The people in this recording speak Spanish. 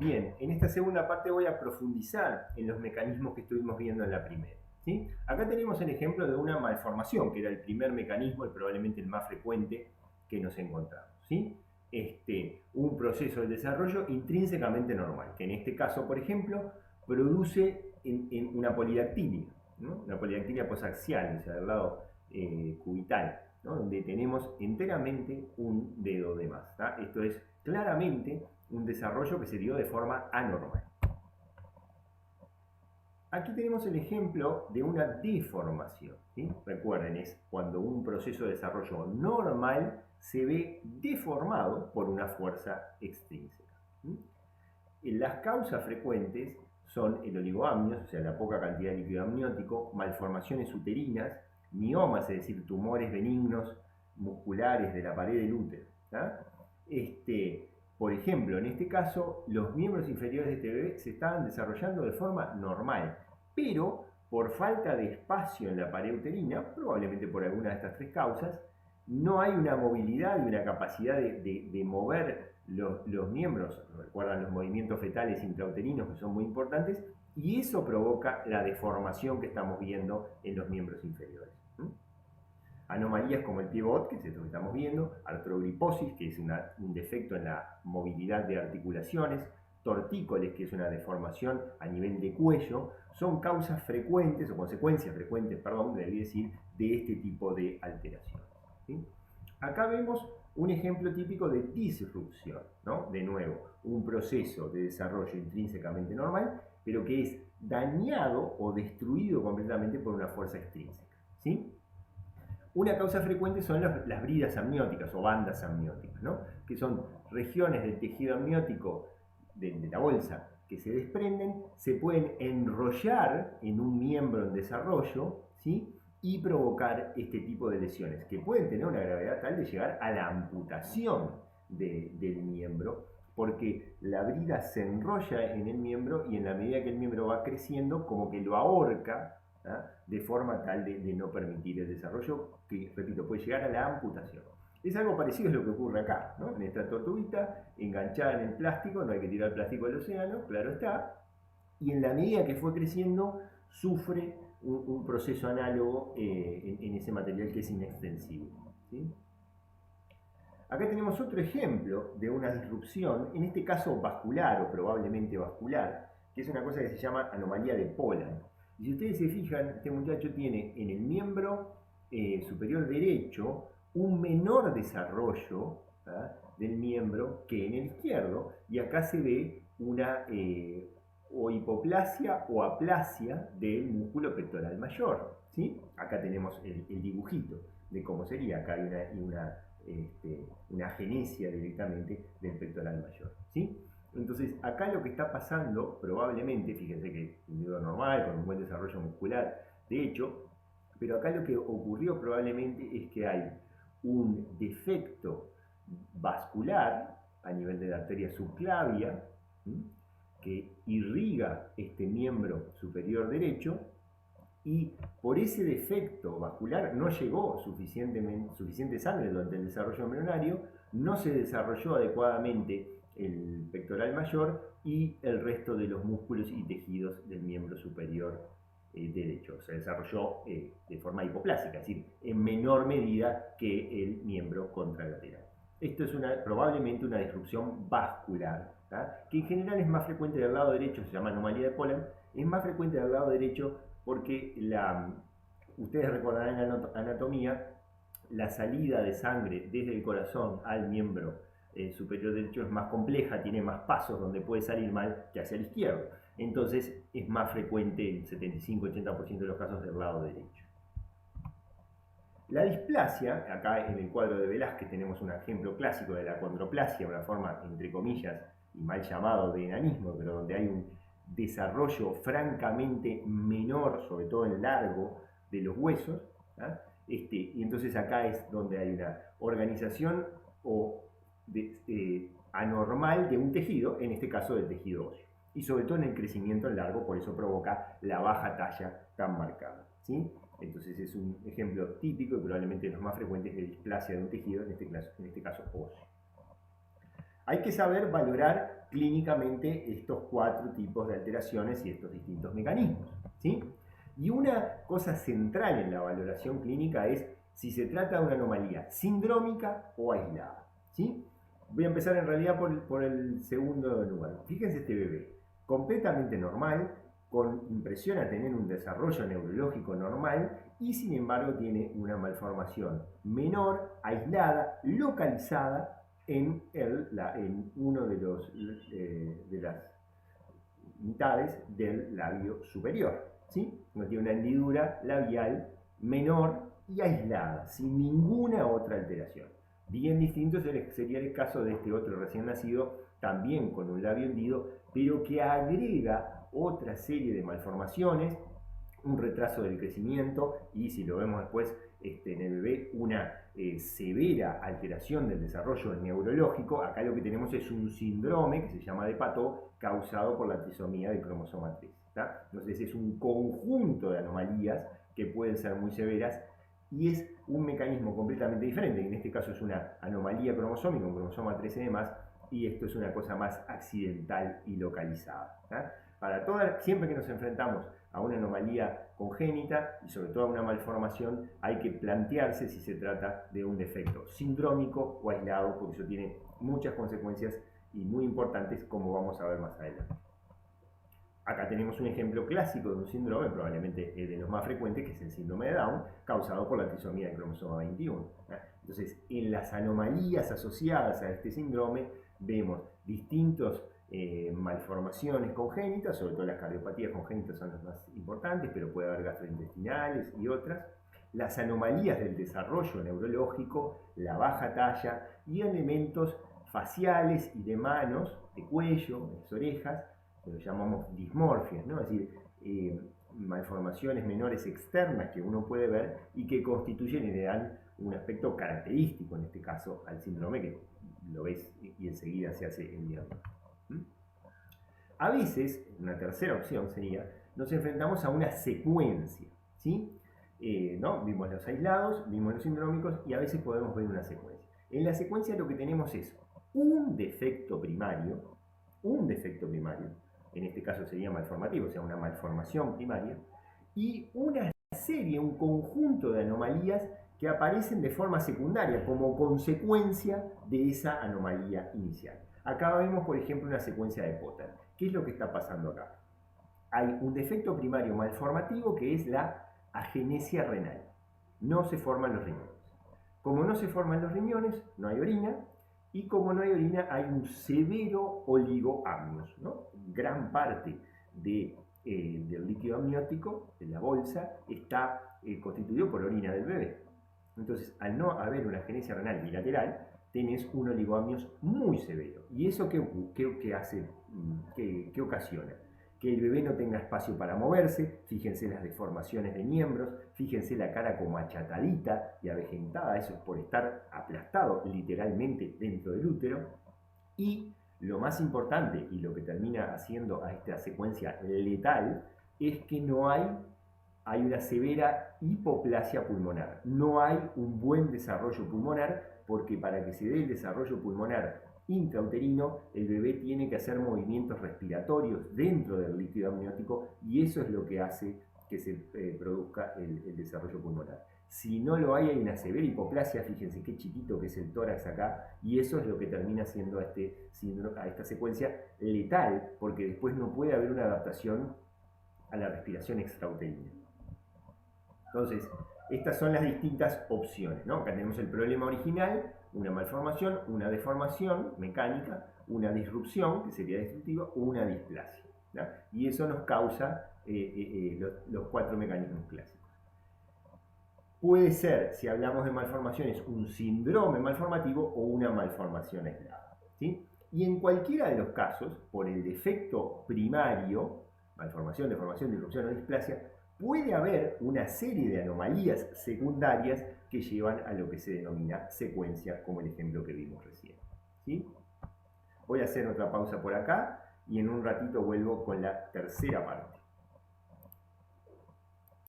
Bien, en esta segunda parte voy a profundizar en los mecanismos que estuvimos viendo en la primera. ¿Sí? Acá tenemos el ejemplo de una malformación, que era el primer mecanismo y probablemente el más frecuente que nos encontramos. ¿Sí? Un proceso de desarrollo intrínsecamente normal, que en este caso, por ejemplo, produce en una polidactilia, ¿no? Una polidactilia posaxial, o sea, del lado cubital, ¿no? Donde tenemos enteramente un dedo de más. ¿tá? Esto es claramente un desarrollo que se dio de forma anormal. Aquí tenemos el ejemplo de una deformación. ¿sí? Recuerden, es cuando un proceso de desarrollo normal se ve deformado por una fuerza extrínseca. ¿sí? Las causas frecuentes son el oligoamnios, o sea, la poca cantidad de líquido amniótico, malformaciones uterinas, miomas, es decir, tumores benignos musculares de la pared del útero. Por ejemplo, en este caso, los miembros inferiores de este bebé se estaban desarrollando de forma normal, pero por falta de espacio en la pared uterina, probablemente por alguna de estas tres causas, no hay una movilidad y una capacidad de mover los miembros, recuerdan los movimientos fetales intrauterinos que son muy importantes, y eso provoca la deformación que estamos viendo en los miembros inferiores. Anomalías como el pivot, que es esto que estamos viendo, artrogriposis, que es un defecto en la movilidad de articulaciones, tortícolis, que es una deformación a nivel de cuello, son causas frecuentes, o consecuencias frecuentes, perdón, debí decir, de este tipo de alteraciones. ¿sí? Acá vemos un ejemplo típico de disrupción, ¿no? De nuevo, un proceso de desarrollo intrínsecamente normal, pero que es dañado o destruido completamente por una fuerza extrínseca. ¿sí? Una causa frecuente son las bridas amnióticas o bandas amnióticas, ¿no? Que son regiones del tejido amniótico de la bolsa que se desprenden, se pueden enrollar en un miembro en desarrollo, ¿sí? Y provocar este tipo de lesiones, que pueden tener una gravedad tal de llegar a la amputación del miembro, porque la brida se enrolla en el miembro y en la medida que el miembro va creciendo, como que lo ahorca, de forma tal de no permitir el desarrollo, que, repito, puede llegar a la amputación. Es algo parecido a lo que ocurre acá, ¿no? En esta tortuguita enganchada en el plástico, no hay que tirar el plástico del océano, claro está, y en la medida que fue creciendo, sufre un proceso análogo en ese material que es inextensible. ¿sí? Acá tenemos otro ejemplo de una disrupción, en este caso vascular o probablemente vascular, que es una cosa que se llama anomalía de Poland. Y si ustedes se fijan, este muchacho tiene en el miembro superior derecho un menor desarrollo del miembro que en el izquierdo, y acá se ve una o hipoplasia o aplasia del músculo pectoral mayor. ¿sí? Acá tenemos el dibujito de cómo sería, acá hay una agenesia directamente del pectoral mayor. ¿sí? Entonces, acá lo que está pasando, probablemente, fíjense que es un individuo normal, con un buen desarrollo muscular, de hecho, pero acá lo que ocurrió probablemente es que hay un defecto vascular a nivel de la arteria subclavia, que irriga este miembro superior derecho, y por ese defecto vascular no llegó suficiente sangre durante el desarrollo embrionario, no se desarrolló adecuadamente el pectoral mayor y el resto de los músculos y tejidos del miembro superior derecho. Se desarrolló de forma hipoplásica, es decir, en menor medida que el miembro contralateral. Esto es probablemente una disrupción vascular, que en general es más frecuente del lado derecho, se llama anomalía de Poland, es más frecuente del lado derecho porque ustedes recordarán en anatomía, la salida de sangre desde el corazón al miembro superior derecho es más compleja, tiene más pasos donde puede salir mal que hacia el izquierdo. Entonces es más frecuente en 75-80% de los casos del lado derecho. La displasia, acá en el cuadro de Velázquez tenemos un ejemplo clásico de la acondroplasia, una forma, entre comillas, y mal llamado de enanismo, pero donde hay un desarrollo francamente menor, sobre todo en largo, de los huesos. Y entonces acá es donde hay una organización anormal de un tejido, en este caso del tejido óseo. Y sobre todo en el crecimiento en largo, por eso provoca la baja talla tan marcada. ¿sí? Entonces es un ejemplo típico y probablemente los más frecuentes de displasia de un tejido, en este caso óseo. hay que saber valorar clínicamente estos 4 tipos de alteraciones y estos distintos mecanismos, ¿sí? Y una cosa central en la valoración clínica es si se trata de una anomalía sindrómica o aislada, ¿sí? Voy a empezar en realidad por el segundo lugar. Fíjense este bebé, completamente normal, con impresión a tener un desarrollo neurológico normal y sin embargo tiene una malformación menor, aislada, localizada en uno de las mitades del labio superior, ¿sí? No tiene una hendidura labial menor y aislada, sin ninguna otra alteración. Bien distinto sería el caso de este otro recién nacido, también con un labio hendido, pero que agrega otra serie de malformaciones, un retraso del crecimiento y, si lo vemos después en el bebé, una severa alteración del desarrollo neurológico. Acá lo que tenemos es un síndrome que se llama de Pato, causado por la trisomía del cromosoma 3. ¿tá? Entonces es un conjunto de anomalías que pueden ser muy severas y es un mecanismo completamente diferente. En este caso es una anomalía cromosómica, un cromosoma 13 de más, y esto es una cosa más accidental y localizada. ¿tá? Siempre que nos enfrentamos a una anomalía congénita y sobre todo a una malformación, hay que plantearse si se trata de un defecto sindrómico o aislado, porque eso tiene muchas consecuencias y muy importantes, como vamos a ver más adelante. Acá tenemos un ejemplo clásico de un síndrome, probablemente de los más frecuentes, que es el síndrome de Down, causado por la trisomía del cromosoma 21. Entonces, en las anomalías asociadas a este síndrome, vemos distintos malformaciones congénitas, sobre todo las cardiopatías congénitas son las más importantes, pero puede haber gastrointestinales y otras. Las anomalías del desarrollo neurológico, la baja talla y elementos faciales y de manos, de cuello, de las orejas, que lo llamamos dismorfias, ¿no? Es decir, malformaciones menores externas que uno puede ver y que constituyen y le dan un aspecto característico, en este caso, al síndrome, que lo ves y enseguida se hace el diagnóstico. A veces, una tercera opción sería, nos enfrentamos a una secuencia, ¿sí? ¿No? Vimos los aislados, vimos los sindrómicos y a veces podemos ver una secuencia. En la secuencia lo que tenemos es un defecto primario, en este caso sería malformativo, o sea, una malformación primaria, y una serie, un conjunto de anomalías que aparecen de forma secundaria como consecuencia de esa anomalía inicial. Acá vemos, por ejemplo, una secuencia de Potter. ¿Qué es lo que está pasando acá? Hay un defecto primario malformativo que es la agenesia renal. No se forman los riñones. Como no se forman los riñones, no hay orina, y como no hay orina, hay un severo oligoamnios, ¿no? Gran parte del líquido amniótico, de la bolsa, está constituido por orina del bebé. Entonces, al no haber una agenesia renal bilateral, tenés un oligoamnios muy severo. ¿Y eso qué ocasiona? Que el bebé no tenga espacio para moverse, fíjense las deformaciones de miembros, fíjense la cara como achatadita y avejentada, eso es por estar aplastado literalmente dentro del útero. Y lo más importante, y lo que termina haciendo a esta secuencia letal, es que hay una severa hipoplasia pulmonar. No hay un buen desarrollo pulmonar, porque para que se dé el desarrollo pulmonar intrauterino, el bebé tiene que hacer movimientos respiratorios dentro del líquido amniótico y eso es lo que hace que se produzca el desarrollo pulmonar. Si no lo hay una severa hipoplasia, fíjense qué chiquito que es el tórax acá, y eso es lo que termina siendo a esta secuencia letal, porque después no puede haber una adaptación a la respiración extrauterina. Entonces, estas son las distintas opciones, ¿no? Acá tenemos el problema original, una malformación, una deformación mecánica, una disrupción, que sería destructiva, o una displasia, ¿no? Y eso nos causa los 4 mecanismos clásicos. Puede ser, si hablamos de malformaciones, un síndrome malformativo o una malformación aislada, ¿sí? Y en cualquiera de los casos, por el defecto primario, malformación, deformación, disrupción o displasia, puede haber una serie de anomalías secundarias que llevan a lo que se denomina secuencia, como el ejemplo que vimos recién, ¿sí? Voy a hacer otra pausa por acá y en un ratito vuelvo con la tercera parte.